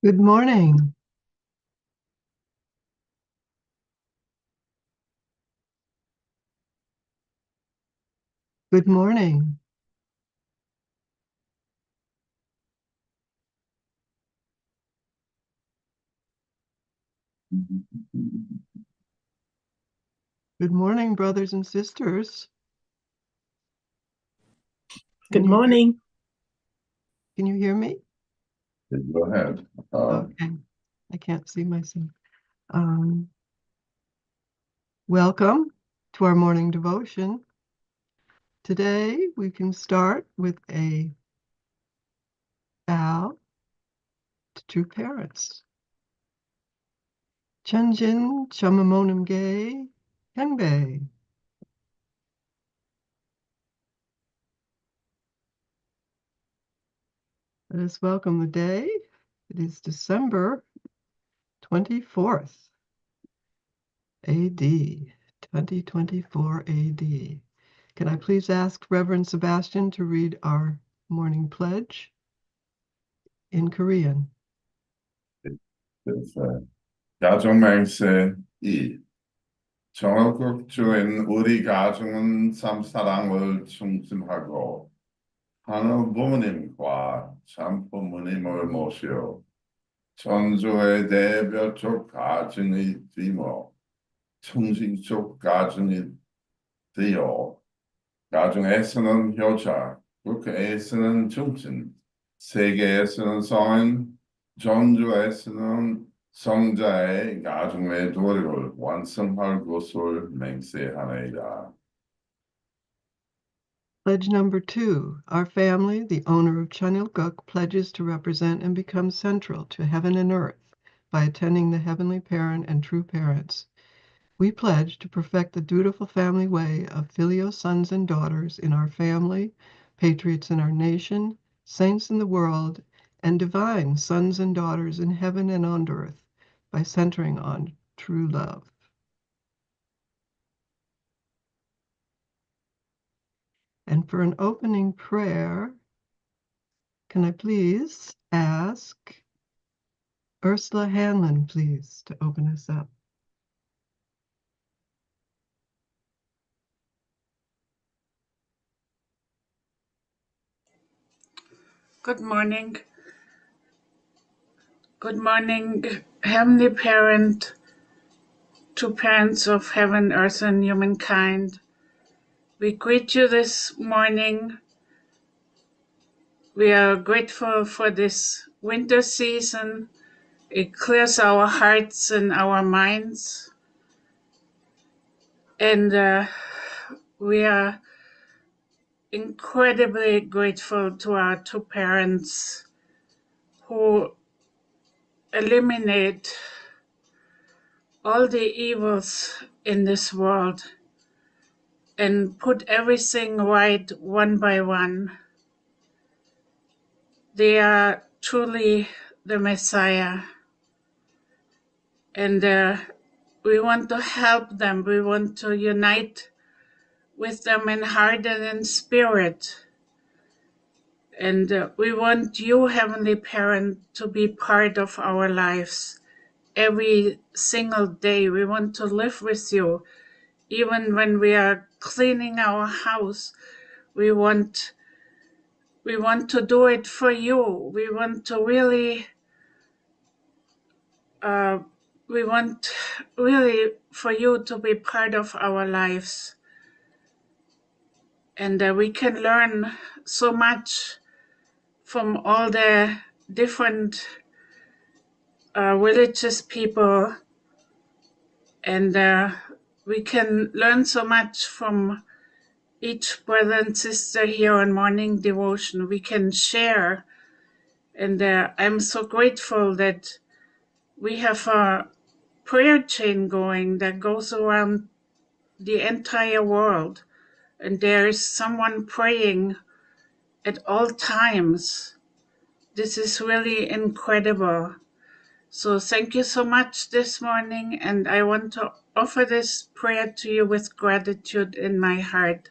Good morning. Good morning. Good morning, brothers and sisters. Good morning. Can you hear me? Go ahead. Okay. I can't see myself. Welcome to our morning devotion. Today we can start with a vow to true parents. Chunjin chamamonam ge henbei. Let us welcome the day. It is December 24th, AD, 2024 AD. Can I please ask Reverend Sebastian to read our morning pledge in Korean? 가족 맹세 2. 전국주인 우리 가족은 참 사랑을 충심하고 하늘 부모님과 참 부모님을 모시어 천주의 대표적 가정이 되며 청신적 가정이 되어 가정에서는 효자, 국가에서는 정신, 세계에서는 성인, 전주에서는 성자의 가정의 도리를 완성할 것을 맹세하나이다. Pledge number 2. Our family, the owner of Chanilguk, pledges to represent and become central to heaven and earth by attending the Heavenly Parent and True Parents. We pledge to perfect the dutiful family way of filial sons and daughters in our family, patriots in our nation, saints in the world, and divine sons and daughters in heaven and on earth by centering on true love. And for an opening prayer, can I please ask Ursula Hanlon, please, to open us up? Good morning. Good morning, Heavenly Parent, true parents of heaven, earth, and humankind. We greet you this morning. We are grateful for this winter season. It clears our hearts and our minds. And we are incredibly grateful to our two parents who eliminate all the evils in this world and put everything right one by one. They are truly the Messiah. And we want to help them. We want to unite with them in heart and in spirit. And we want you, Heavenly Parent, to be part of our lives every single day. We want to live with you. Even when we are cleaning our house, we want to do it for you. We want to really for you to be part of our lives. And we can learn so much from all the different religious people. And we can learn so much from each brother and sister here on morning devotion. We can share. And I'm so grateful that we have a prayer chain going that goes around the entire world. And there is someone praying at all times. This is really incredible. So thank you so much this morning. And I want to offer this prayer to you with gratitude in my heart.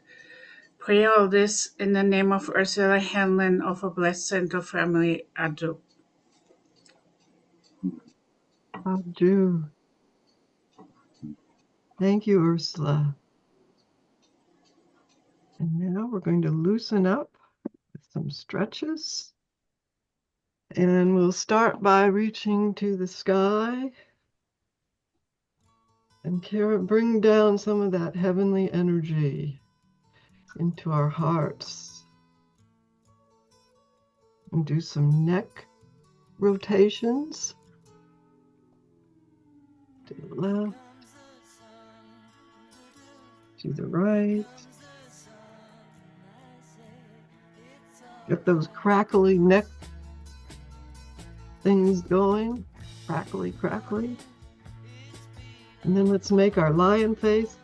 Pray all this in the name of Ursula Hanlon of a Blessed Center Family, Adu. Ju. Thank you, Ursula. And now we're going to loosen up with some stretches. And we'll start by reaching to the sky and bring down some of that heavenly energy into our hearts. And do some neck rotations to the left, to the right. Get those crackly neck things going, crackly, crackly. And then let's make our lion face,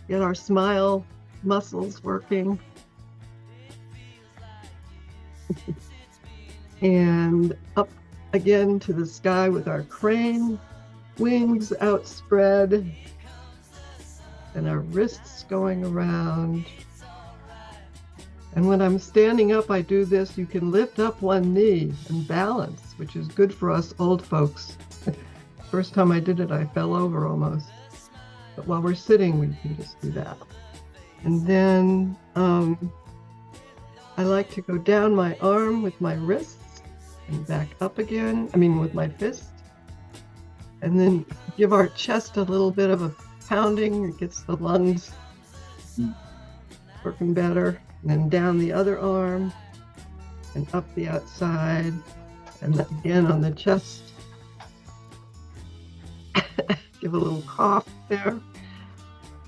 get our smile muscles working. And up again to the sky with our crane, wings outspread, and our wrists going around. And when I'm standing up, I do this. You can lift up one knee and balance, which is good for us old folks. First time I did it, I fell over almost. But while we're sitting, we can just do that. And then I like to go down my arm with my wrists and back up again. With my fist. And then give our chest a little bit of a pounding. It gets the lungs working better. And then down the other arm and up the outside. And again on the chest. Give a little cough there.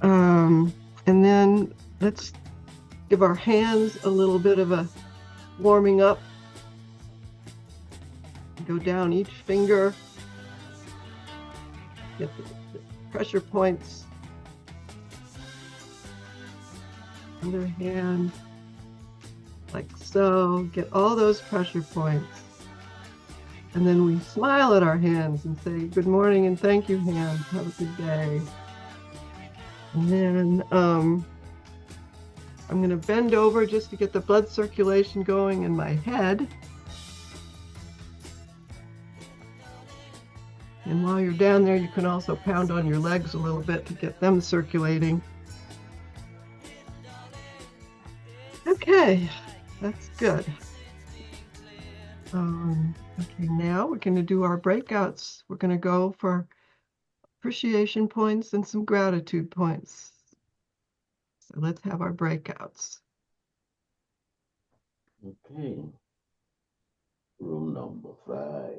And then let's give our hands a little bit of a warming up. Go down each finger. Get the pressure points. Other hand, like so. Get all those pressure points. And then we smile at our hands and say, good morning and thank you, hands. Have a good day. And then I'm going to bend over just to get the blood circulation going in my head. And while you're down there, you can also pound on your legs a little bit to get them circulating. Okay, that's good. Okay, now we're going to do our breakouts. We're going to go for appreciation points and some gratitude points. So let's have our breakouts. Okay. Room number 5.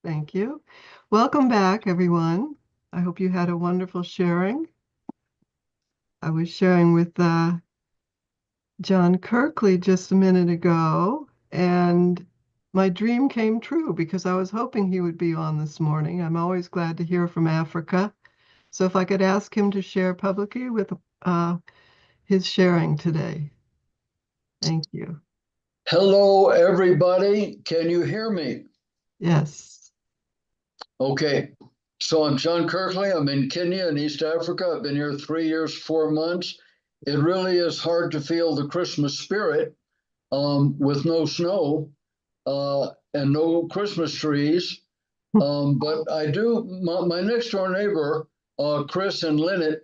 Thank you. Welcome back, everyone. I hope you had a wonderful sharing. I was sharing with John Kirkley just a minute ago, and my dream came true because I was hoping he would be on this morning. I'm always glad to hear from Africa. So if I could ask him to share publicly with his sharing today. Thank you. Hello, everybody. Can you hear me? Yes. Okay. So I'm John Kirkley. I'm in Kenya in East Africa. I've been here 3 years, 4 months. It really is hard to feel the Christmas spirit with no snow and no Christmas trees. But I do, my next door neighbor, Chris and Lynette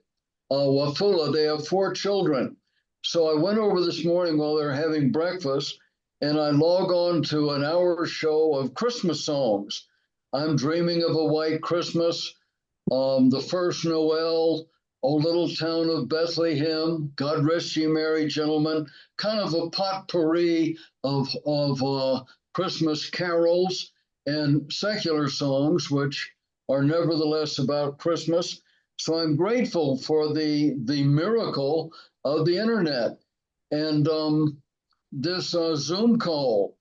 Wafula, they have 4 children. So I went over this morning while they're having breakfast and I log on to an hour show of Christmas songs. I'm dreaming of a white Christmas, the first Noel, O Little Town of Bethlehem, God Rest Ye Merry Gentlemen, kind of a potpourri of Christmas carols and secular songs, which are nevertheless about Christmas. So I'm grateful for the miracle of the internet and this Zoom call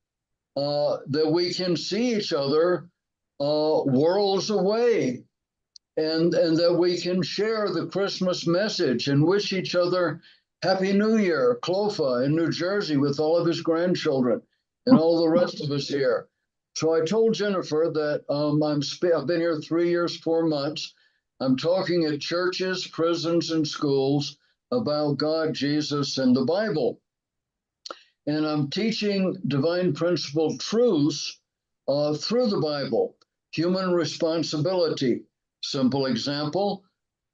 that we can see each other worlds away and that we can share the Christmas message and wish each other Happy New Year, Clofa in New Jersey with all of his grandchildren and all the rest of us here. So I told Jennifer that I've been here 3 years, 4 months. I'm talking at churches, prisons, and schools about God, Jesus, and the Bible. And I'm teaching divine principle truths through the Bible. Human responsibility. Simple example,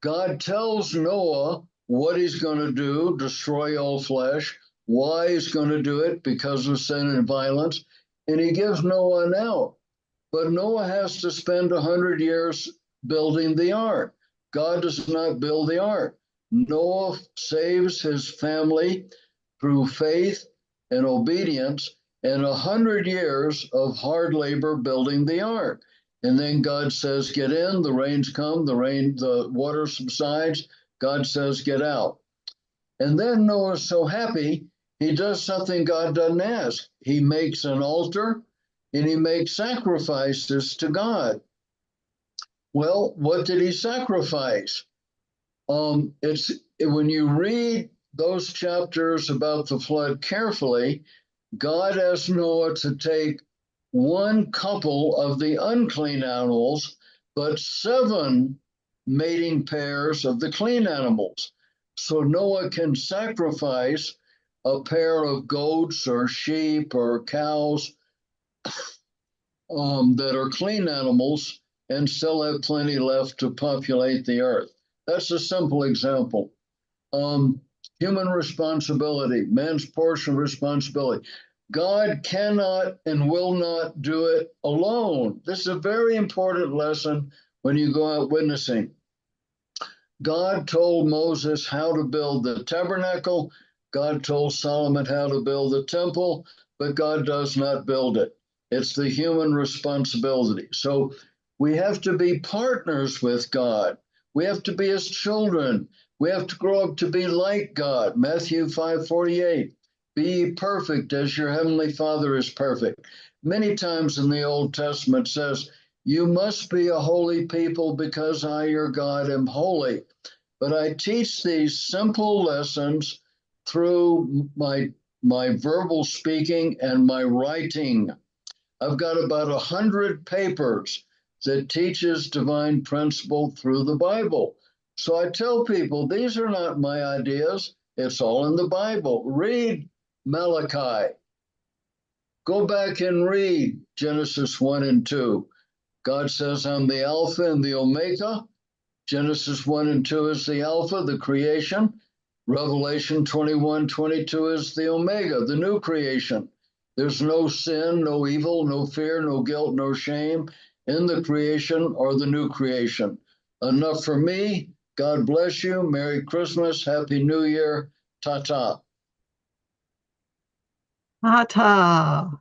God tells Noah what he's going to do, destroy all flesh, why he's going to do it because of sin and violence, and he gives Noah an out. But Noah has to spend 100 years building the ark. God does not build the ark. Noah saves his family through faith and obedience and 100 years of hard labor building the ark. And then God says, get in, the rains come, the water subsides. God says, get out. And then Noah's so happy, he does something God doesn't ask. He makes an altar and he makes sacrifices to God. Well, what did he sacrifice? It's when you read those chapters about the flood carefully, God asked Noah to take one couple of the unclean animals, but 7 mating pairs of the clean animals. So Noah can sacrifice a pair of goats or sheep or cows that are clean animals and still have plenty left to populate the earth. That's a simple example. Human responsibility, man's portion of responsibility. God cannot and will not do it alone. This is a very important lesson when you go out witnessing. God told Moses how to build the tabernacle. God told Solomon how to build the temple, but God does not build it. It's the human responsibility. So we have to be partners with God. We have to be his children. We have to grow up to be like God. Matthew 5:48. Be perfect as your heavenly Father is perfect. Many times in the Old Testament says, you must be a holy people because I, your God, am holy. But I teach these simple lessons through my verbal speaking and my writing. I've got about 100 papers that teaches divine principle through the Bible. So I tell people, these are not my ideas. It's all in the Bible. Read Malachi. Go back and read Genesis 1 and 2. God says, I'm the Alpha and the Omega. Genesis 1 and 2 is the Alpha, the creation. Revelation 21:22 is the Omega, the new creation. There's no sin, no evil, no fear, no guilt, no shame in the creation or the new creation. Enough for me. God bless you. Merry Christmas. Happy New Year. Ta-ta. Ta-ta.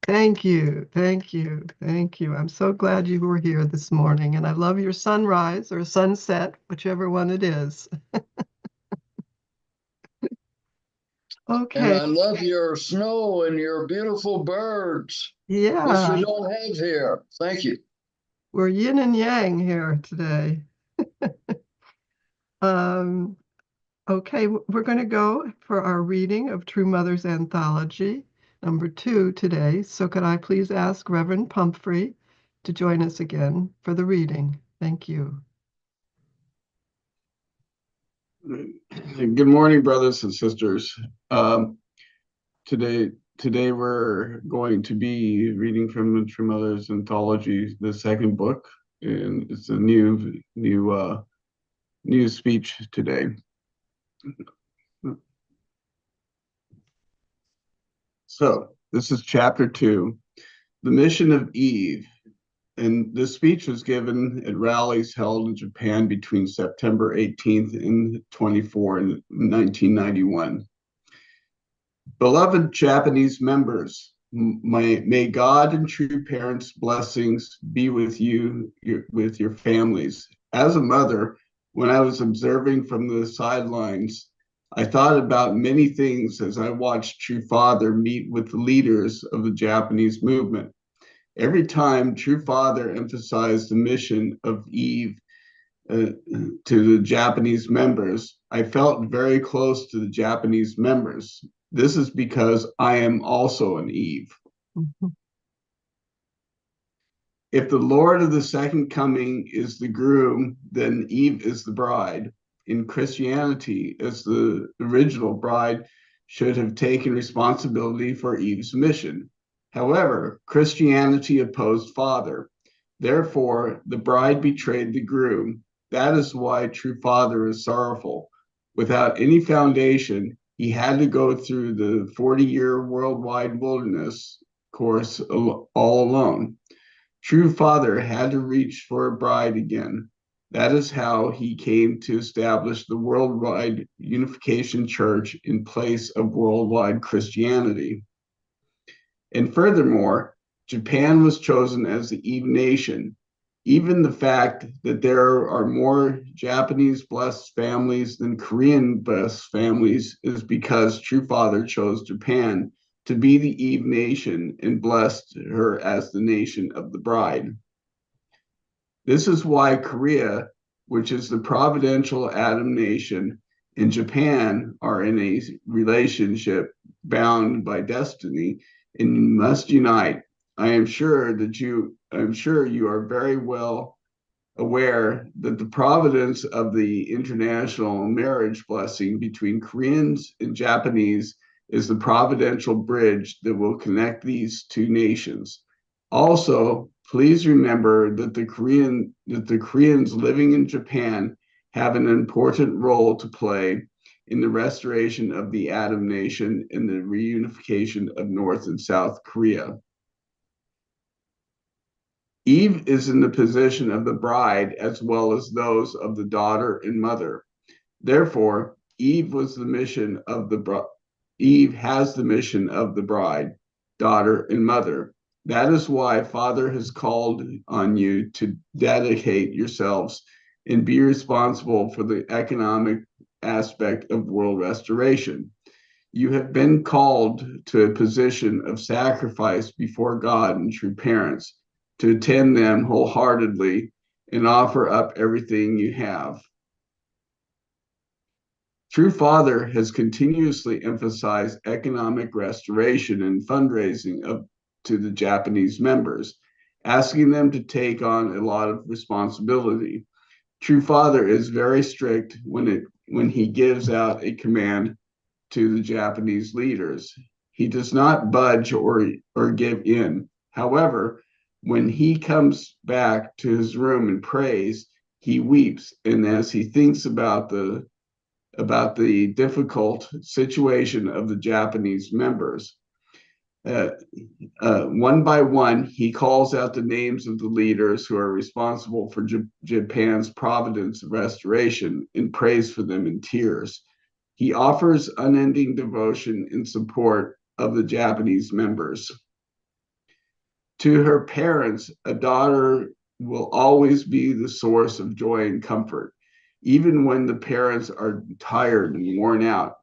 Thank you. Thank you. Thank you. I'm so glad you were here this morning, and I love your sunrise or sunset, whichever one it is. And Okay. I love your snow and your beautiful birds, which Yeah, we don't have here. Thank you. we're yin and yang here today. Um, okay, we're going to go for our reading of True Mother's Anthology, number 2 today. So could I please ask Reverend Pumphrey to join us again for the reading? Thank you. Good morning, brothers and sisters. Um, today we're going to be reading from the True Mother's Anthology, the second book, and it's a new speech today. So this is chapter 2, the mission of Eve, and this speech was given at rallies held in Japan between September 18th and 24 in 1991. Beloved Japanese members, may God and true parents' blessings be with you, with your families. As a mother, when I was observing from the sidelines, I thought about many things as I watched True Father meet with the leaders of the Japanese movement. Every time True Father emphasized the mission of Eve to the Japanese members, I felt very close to the Japanese members. This is because I am also an Eve. Mhm. If the Lord of the second coming is the groom, then Eve is the bride. In Christianity, as the original bride should have taken responsibility for Eve's mission. However, Christianity opposed Father. Therefore, the bride betrayed the groom. That is why True Father is sorrowful. Without any foundation, he had to go through the 40-year worldwide wilderness course all alone. True Father had to reach for a bride again. That is how he came to establish the worldwide unification church in place of worldwide Christianity. And furthermore, Japan was chosen as the Eve nation. Even the fact that there are more Japanese blessed families than Korean blessed families is because True Father chose Japan to be the Eve nation and blessed her as the nation of the bride. This is why Korea, which is the providential Adam nation, and Japan are in a relationship bound by destiny and must unite. I'm sure you are very well aware that the providence of the international marriage blessing between Koreans and Japanese is the providential bridge that will connect these two nations. Also, please remember that the Koreans living in Japan have an important role to play in the restoration of the Adam nation and the reunification of North and South Korea. Eve is in the position of the bride as well as those of the daughter and mother. Therefore, Eve has the mission of the bride, daughter, and mother. That is why Father has called on you to dedicate yourselves and be responsible for the economic aspect of world restoration. You have been called to a position of sacrifice before God and true parents, to attend them wholeheartedly and offer up everything you have. True Father has continuously emphasized economic restoration and fundraising to the Japanese members, asking them to take on a lot of responsibility. True Father is very strict when he gives out a command to the Japanese leaders. He does not budge or give in. However, when he comes back to his room and prays, he weeps. And as he thinks about the difficult situation of the Japanese members, one by one, he calls out the names of the leaders who are responsible for Japan's providence restoration and prays for them in tears. He offers unending devotion in support of the Japanese members. To her parents, a daughter will always be the source of joy and comfort, even when the parents are tired and worn out.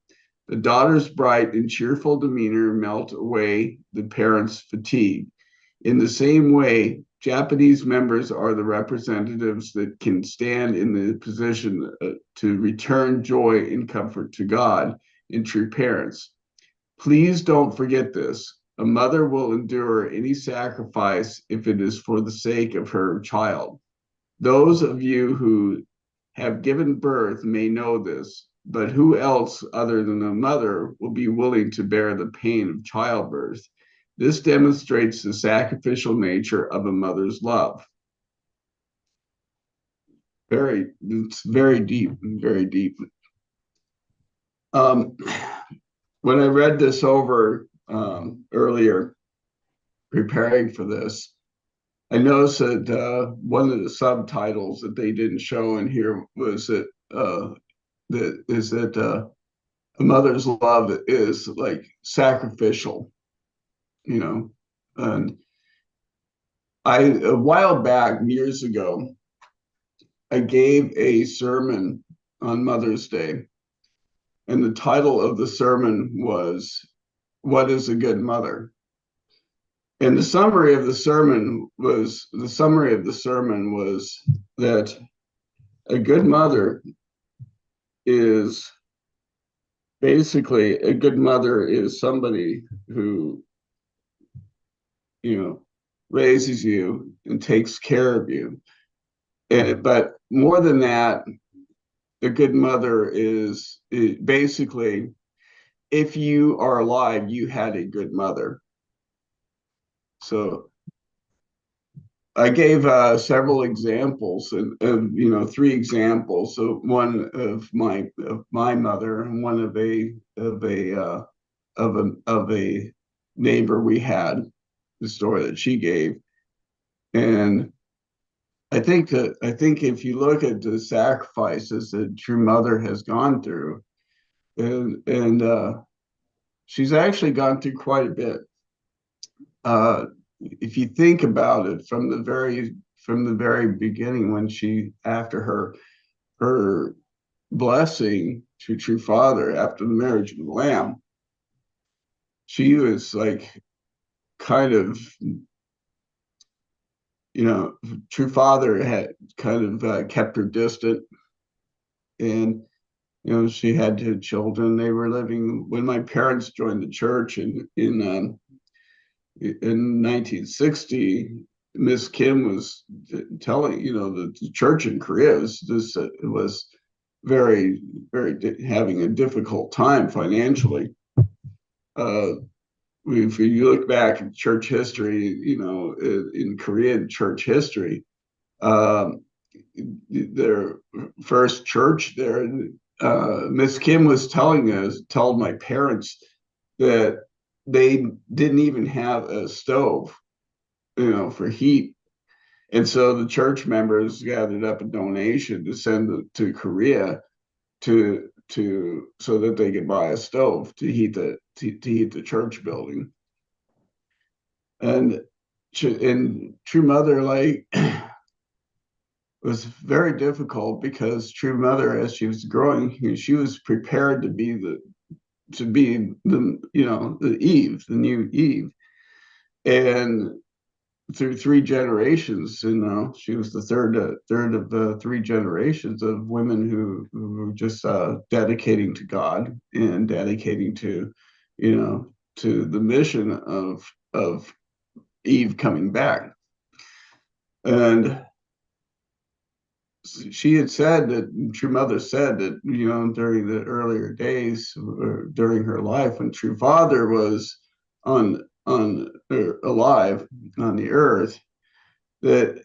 The daughter's bright and cheerful demeanor melt away the parents' fatigue. In the same way, Japanese members are the representatives that can stand in the position to return joy and comfort to God and true parents. Please don't forget this. A mother will endure any sacrifice if it is for the sake of her child. Those of you who have given birth may know this, but who else other than a mother will be willing to bear the pain of childbirth? This demonstrates the sacrificial nature of a mother's love. It's very deep, very deep. When I read this over earlier, preparing for this, I noticed that one of the subtitles that they didn't show in here was that a mother's love is like sacrificial, you know. And a while back, years ago, I gave a sermon on Mother's Day, and the title of the sermon was "What is a Good Mother?" And the summary of the sermon was that a good mother is basically somebody who, raises you and takes care of you. But more than that, a good mother is basically, if you are alive, you had a good mother. So I gave several examples, and 3 examples. So one of my mother, and one of a neighbor we had, the story that she gave. And I think if you look at the sacrifices that true mother has gone through, and she's actually gone through quite a bit. If you think about it, from the very beginning, when she, after her blessing to true father after the marriage of the Lamb, she was like kind of, true father had kind of kept her distant, and she had 2 children. They were living when my parents joined the church in 1960. Miss Kim was telling the church in Korea was very, very having a difficult time financially. If you look back at church history, in Korean church history, their first church there, Miss Kim was told my parents that they didn't even have a stove, for heat. And so the church members gathered up a donation to send to Korea so that they could buy a stove to heat the church building. And true mother, like, was very difficult, because true mother, as she was growing, she was prepared to be the Eve, the new Eve. And through 3 generations, she was the third of the 3 generations of women who were just dedicating to God and dedicating to the mission of Eve coming back. And she had said that, true mother said that, during the earlier days, or during her life, when true father was alive on the earth, that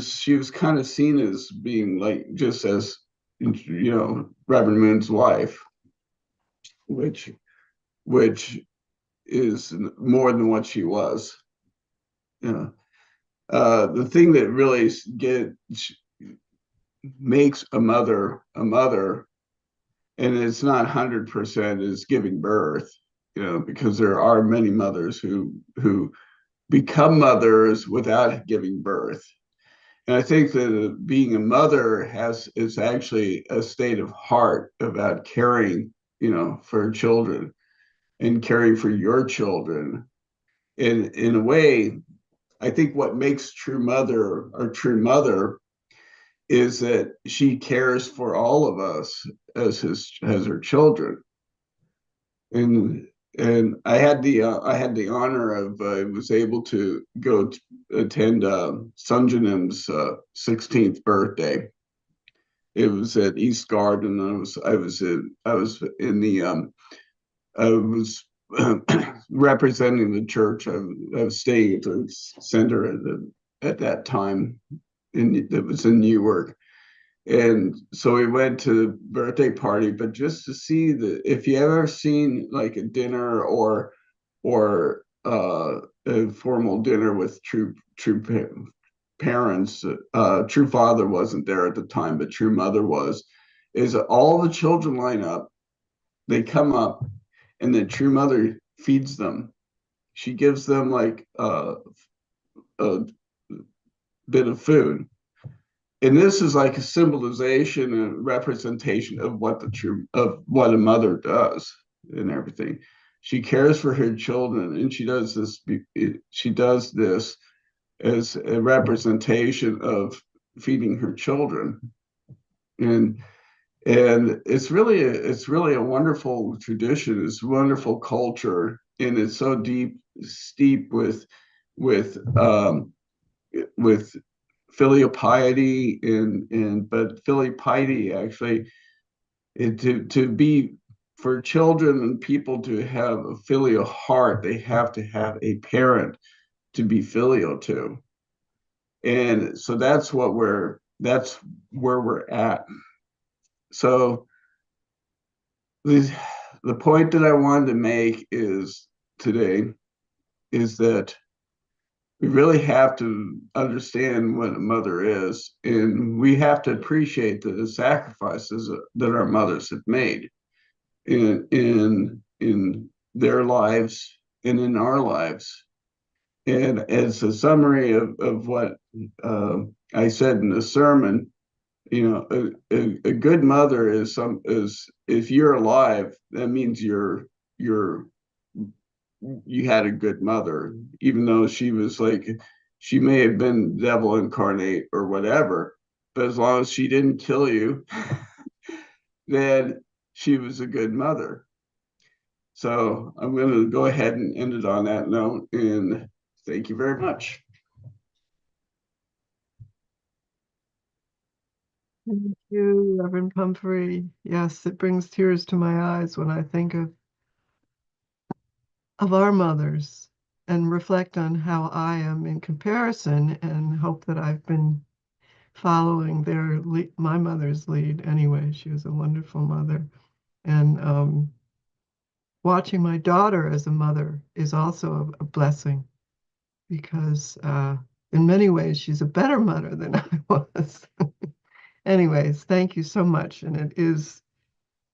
she was kind of seen as being like, just as Reverend Moon's wife, which is more than what she was. The thing that really makes a mother, and it's not 100%, is giving birth, because there are many mothers who become mothers without giving birth. And I think that being a mother is actually a state of heart about caring, for children and caring for your children. And in a way, I think what makes true mother is that she cares for all of us as her children. And I had the honor of was able to go attend Sunjanim's 16th birthday. It was at East Garden. I was in the I was representing the church. I was staying at the center at that time. It was in Newark. And so we went to the birthday party, but just to see if you ever seen like a dinner or a formal dinner with true parents, true father wasn't there at the time, but true mother was, is that all the children line up, they come up, and the true mother feeds them. She gives them like a bit of food. And this is like a symbolization and representation of what a mother does and everything. She cares for her children, and she does this as a representation of feeding her children. And it's really a wonderful tradition. It's a wonderful culture, and it's so steep with with filial piety but filial piety actually to be for children and people to have a filial heart, they have to have a parent to be filial to. And so that's where we're at. So the point that I wanted to make today is that we really have to understand what a mother is, and we have to appreciate the sacrifices that our mothers have made in their lives and in our lives. And as a summary of what I said in the sermon, a good mother is if you're alive, that means you had a good mother, even though she may have been devil incarnate or whatever, but as long as she didn't kill you, then she was a good mother. So I'm going to go ahead and end it on that note, and thank you very much. Thank you, Reverend Pumphrey. Yes, it brings tears to my eyes when I think of our mothers and reflect on how I am in comparison, and hope that I've been following my mother's lead anyway. She was a wonderful mother. And watching my daughter as a mother is also a blessing, because in many ways she's a better mother than I was. Anyways, thank you so much. And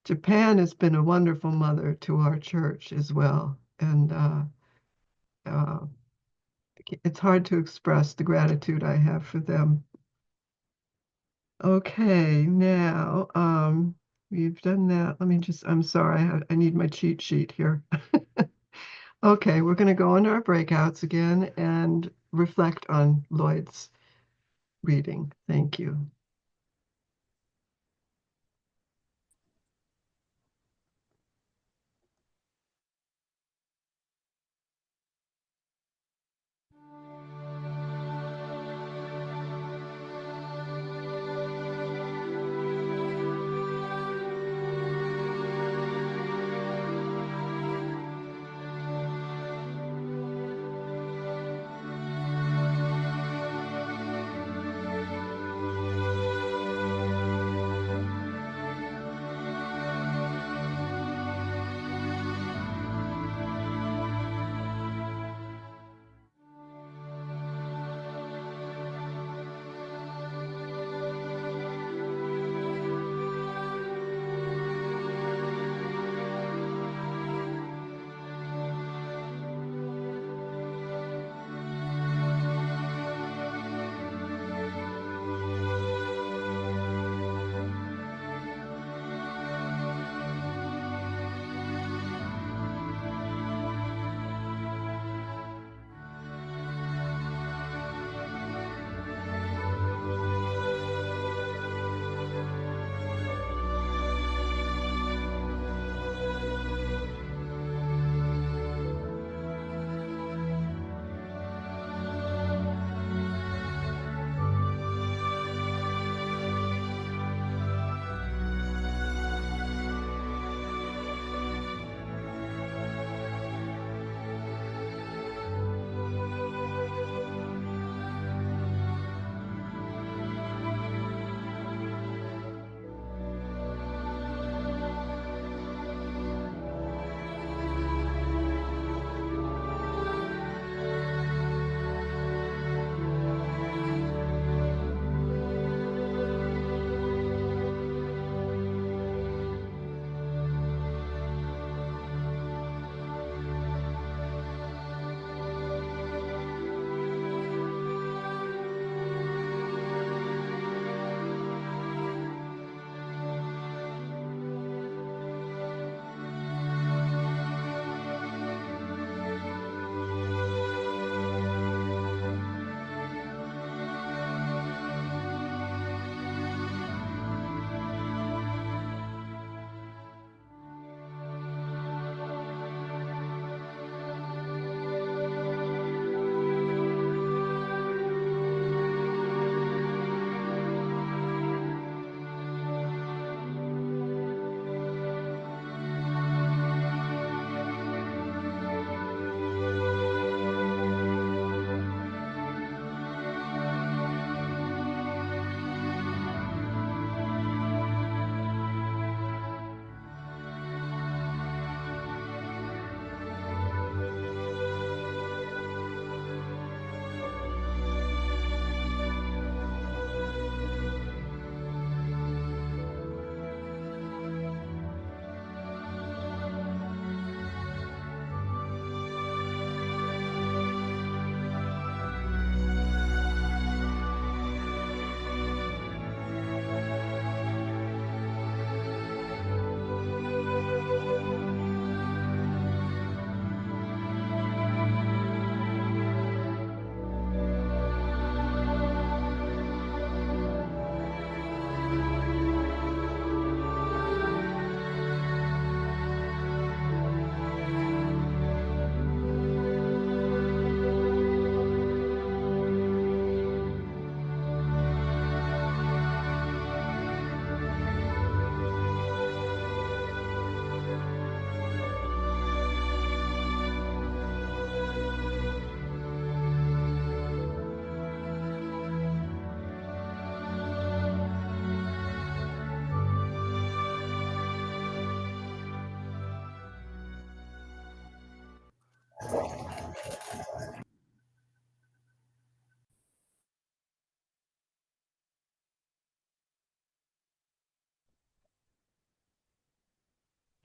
Japan has been a wonderful mother to our church as well. And uh, it's hard to express the gratitude I have for them. Okay, now we've done that. I'm sorry, I need my cheat sheet here. Okay, we're going to go into our breakouts again and reflect on Lloyd's reading. Thank you.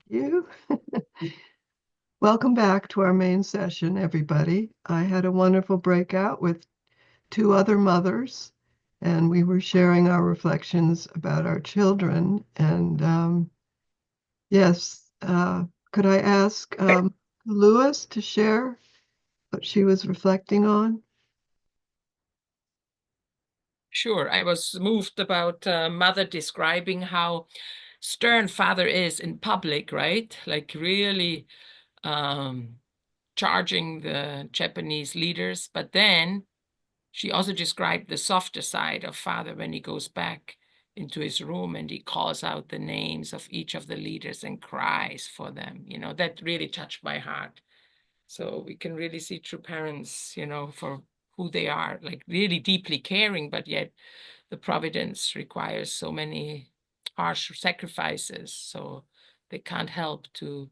you. Welcome back to our main session, everybody. I had a wonderful breakout with two other mothers, and we were sharing our reflections about our children. And yes, could I ask Lewis to share what she was reflecting on? Sure, I was moved about mother describing how stern father is in public, right? Like really charging the Japanese leaders. But then she also described the softer side of father when he goes back into his room and he calls out the names of each of the leaders and cries for them. You know, that really touched my heart. So we can really see true parents, you know, for who they are, like really deeply caring, but yet the providence requires so many harsh sacrifices. So they can't help to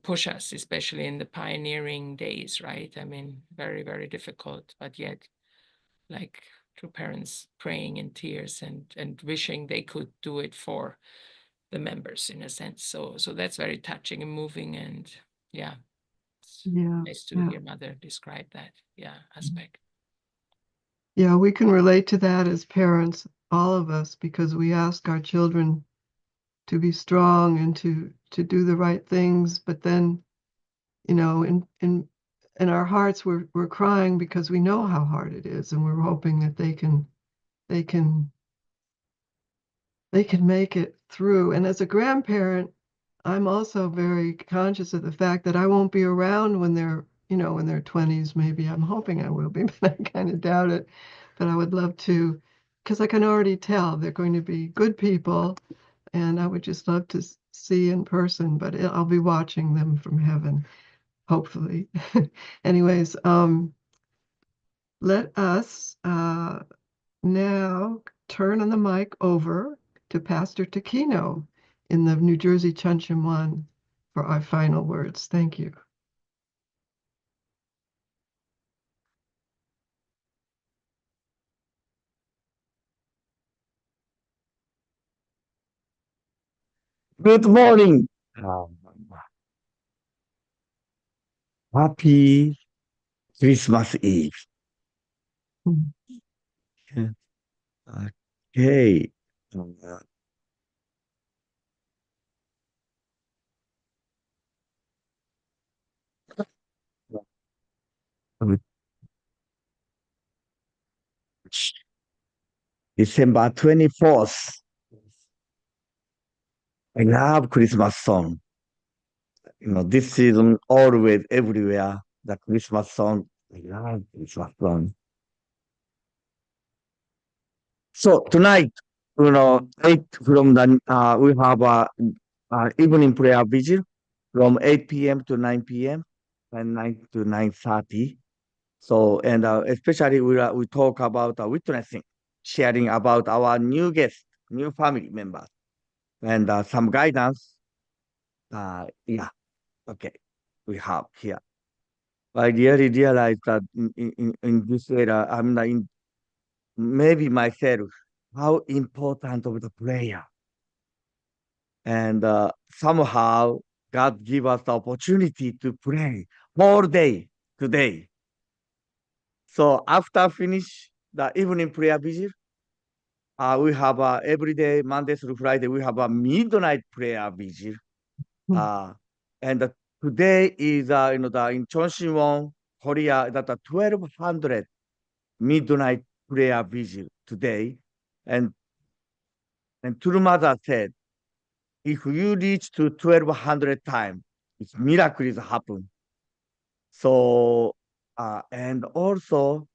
push us, especially in the pioneering days, right? I mean, very, very difficult, but yet like true parents praying in tears and wishing they could do it for the members in a sense. So that's very touching and moving, and yeah, it's Yeah, nice to yeah. hear mother describe that aspect. Yeah, we can relate to that as parents, all of us, because we ask our children to be strong and to do the right things, but then, you know, in our hearts we're crying because we know how hard it is, and we're hoping that they can make it through. And as a grandparent, I'm also very conscious of the fact that I won't be around when they're, you know, in their 20s, maybe. I'm hoping I will be, but I kind of doubt it. But I would love to, because I can already tell they're going to be good people, and I would just love to see in person, but I'll be watching them from heaven, hopefully. Anyways, let us now turn on the mic over to Pastor Takino in the New Jersey Chuncheon One for our final words. Thank you. Good morning. Happy Christmas Eve. Okay. December 24th. I love Christmas song. You know, this season, always, everywhere, the Christmas song. I love Christmas song. So tonight, you know, 8 from the, we have a evening prayer vigil from 8 p.m. to 9 p.m. and 9 to 9:30. So, and especially we talk about witnessing, sharing about our new guests, new family members, and some guidance. Yeah, okay, we have here. I really realized that in this era, I'm not in, maybe myself, how important of the prayer. And somehow God give us the opportunity to pray all day today. So after finish the evening prayer vigil, we have every day, Monday through Friday, we have a midnight prayer vigil. And today is, you know, in Chonshimon, Korea, that 1200 midnight prayer vigil today. And True Mother said, if you reach to 1200 times, it's miracles happen. So, and also,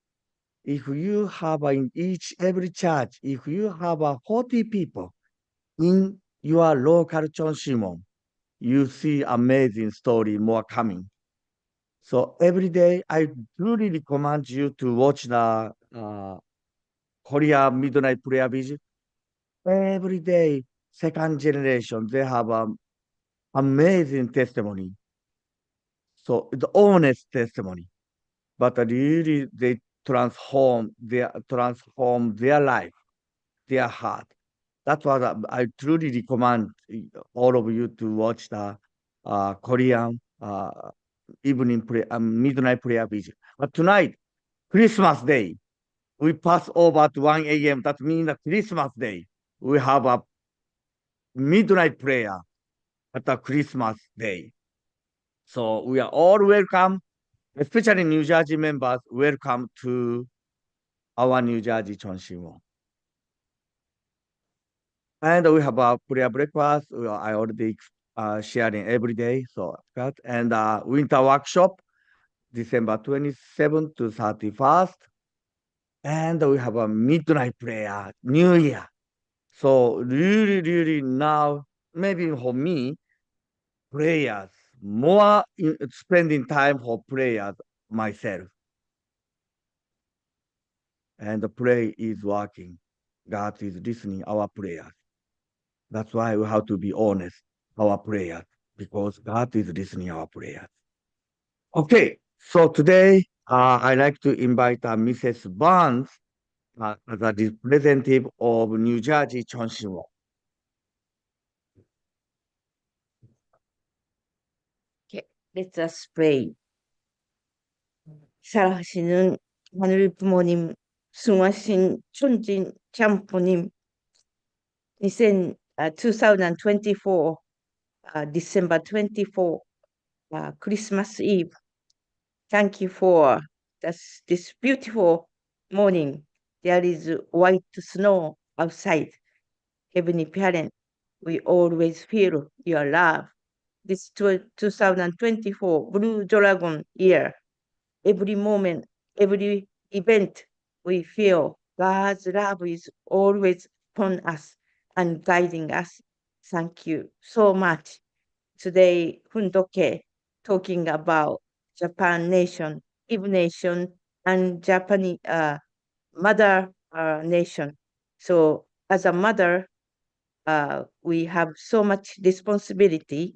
if you have in every church, if you have 40 people in your local Chonshimon, you see amazing story more coming. So every day, I truly recommend you to watch the Korea Midnight Prayer Vigil. Every day, second generation, they have amazing testimony. So the honest testimony, but really they transform their life, their heart. That's what I truly recommend all of you to watch the Korean midnight prayer vigil. But tonight, Christmas Day, we pass over to 1 a.m. That means the Christmas Day. We have a midnight prayer at the Christmas Day. So we are all welcome, especially New Jersey members, welcome to our New Jersey Chonshinwon. And we have a prayer breakfast. I already sharing every day. So that and winter workshop, December 27th to 31st. And we have a midnight prayer, New Year. So really now, maybe for me, prayers, more spending time for prayers myself. And the prayer is working. God is listening our prayers. That's why we have to be honest, our prayers, because God is listening our prayers. Okay, so today I'd like to invite Mrs. Barnes as a representative of New Jersey Chonshinwon. Okay, let us pray. 살아가시는 하늘 부모님, 승하신 천진 참부님, 2024 December 24 Christmas Eve. Thank you for this beautiful morning. There is white snow outside. Heavenly Parent, we always feel your love. This 2024 Blue Dragon year, every moment, every event, we feel God's love is always upon us and guiding us. Thank you so much. Today, Hundoke talking about Japan nation, Ibu nation, and Japanese mother nation. So as a mother, we have so much responsibility.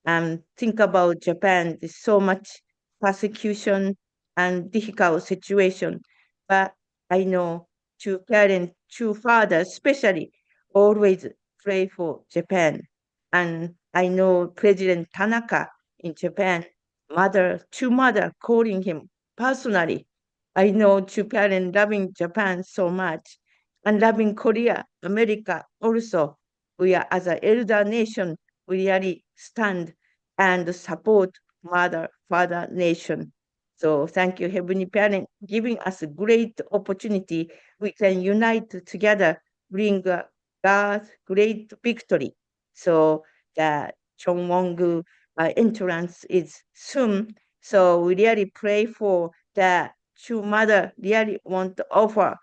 And think about Japan, there's so much persecution and difficult situation. But I know two parents, two fathers, especially, always pray for Japan. And I know President Tanaka in Japan, two mother calling him personally. I know two parents loving Japan so much and loving Korea, America also. We are as an elder nation, we really stand and support mother, father nation. So thank you, Heavenly Parent, giving us a great opportunity. We can unite together, bring God's great victory. So the Chongwon entrance is soon. So we really pray for the two mother really want to offer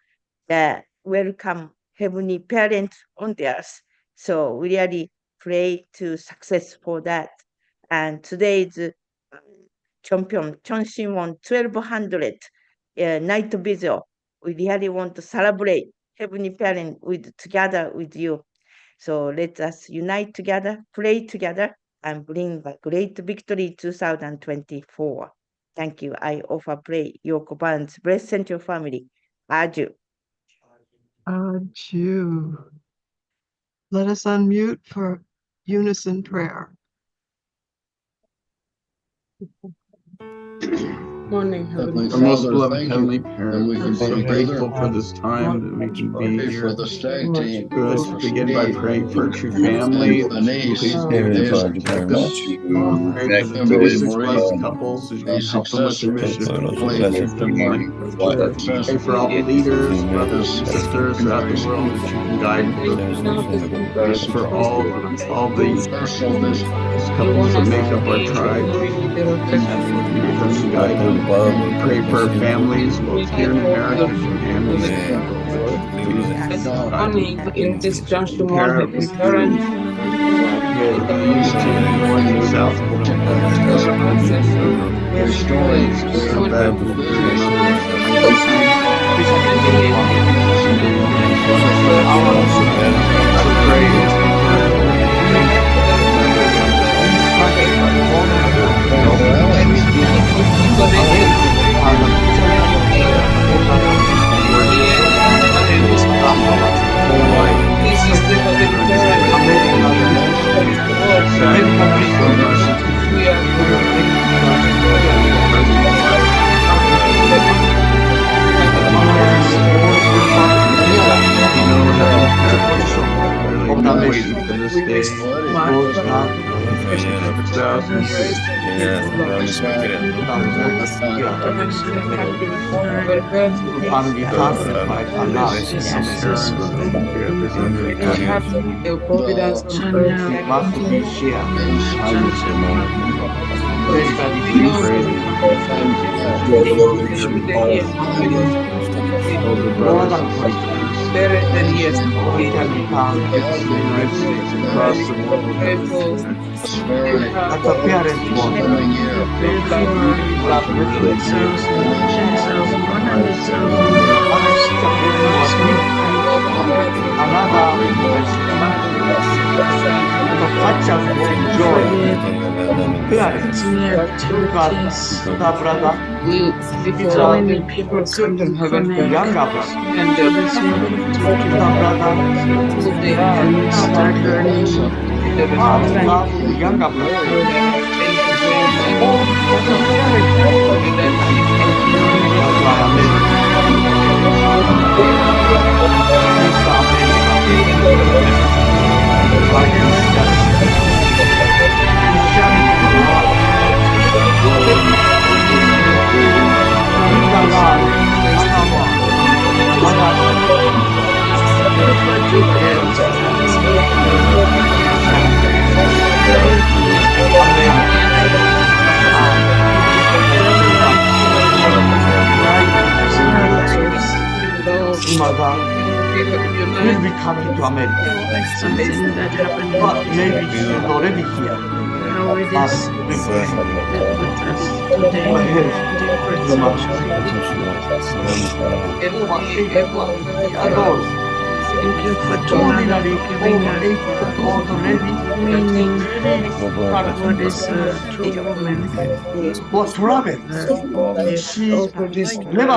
the welcome Heavenly Parent on the earth. So we really pray to success for that. And today's champion Chonshinwon 1200 night vigil. We really want to celebrate Heavenly Parent together with you. So let us unite together, pray together, and bring the great victory 2024. Thank you. I offer pray your balance. Bless your family. Adieu. Adieu. Let us unmute for unison prayer. Morning, Heavenly Our most Father, beloved thank Heavenly you. Parent, And we we're can so be grateful together. for this time that we can be Pray here. for the stag team. Let's begin by praying for our true family. And Denise, Please be Heavenly with them, Father, protect very them. much. Pray for the Kimberly 36 Marie, blessed couples as a you help them with their mission successful of place. keep them light. Pray for all the leaders, brothers and sisters throughout the world that you can guide and protect. Pray for all the personal business. couples that make up our tribe and give them and guide them. And pray for our families, both here in America and in Mexico. Please guide them. In this junction, Parent, we pray for the unity of the North and South Korea. Restoring Please come back to business. I pray this We day. receive Already. much Lord from God, the Christmas presents Yes, people of promise me God. again. Bless your Holy Spirit. Father, you sacrifice our lives Bless to your come in sisters to who represent your have family. The Chanya, We must be share Chan kindness. Chema, Very bad if you pray all the brothers and sisters, all can come in the United States across the world. very That's a parent want. coming year. pray for Love Christmas. 1,000, 10,000, Other 100,000 sister praying was Christmas presents another question. That's such a for joy. the Parents, many look at activities. the brother, So the many people can connect younger brother, to this moment to the give brother, and start learning love the younger brother. Oh, that's a parent. That's why America, like this, Christianity love. In the love, Thank you for details, clarity, personalities. Will be coming to America. Something that happened in But his maybe life. she's already here. How it is with us today But in health, different human, situations. adults, Thank you for Tonala ordinary for giving over us 8 old lady, meaning what is a true woman. what travel. They've She never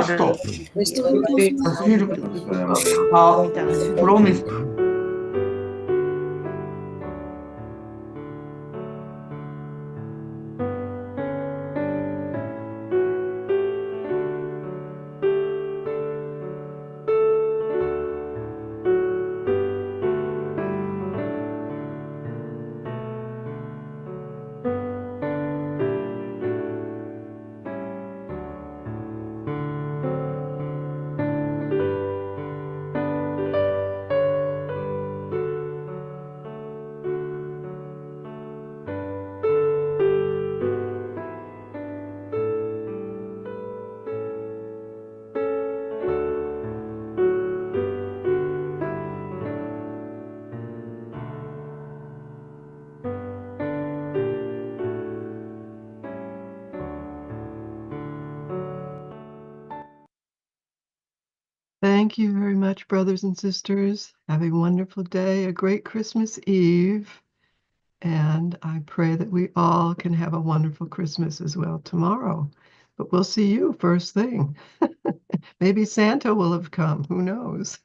provided stop. us Feel her promise. Thank you very much, brothers and sisters. Have a wonderful day, a great Christmas Eve. And I pray that we all can have a wonderful Christmas as well tomorrow. But we'll see you first thing. Maybe Santa will have come. Who knows?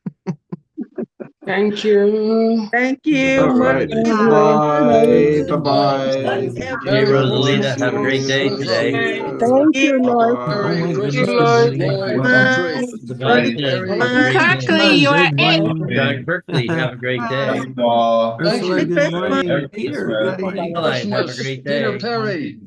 Thank you. Thank you. All right. Bye. Bye-bye. Hey, Merry Rosalita, Christmas, have a great day today. Thank you, Lord. Merry Bye-bye. Christmas, Lloyd Bye. Guthrie. Goodbye, Ted. Have a John great day. Kirkley, you are in. John Berkeley, have a great day. Thank you all. Thank you. Good Merry Peter, Christmas. everybody. Caroline, have a Christmas, great Peter day. Perry.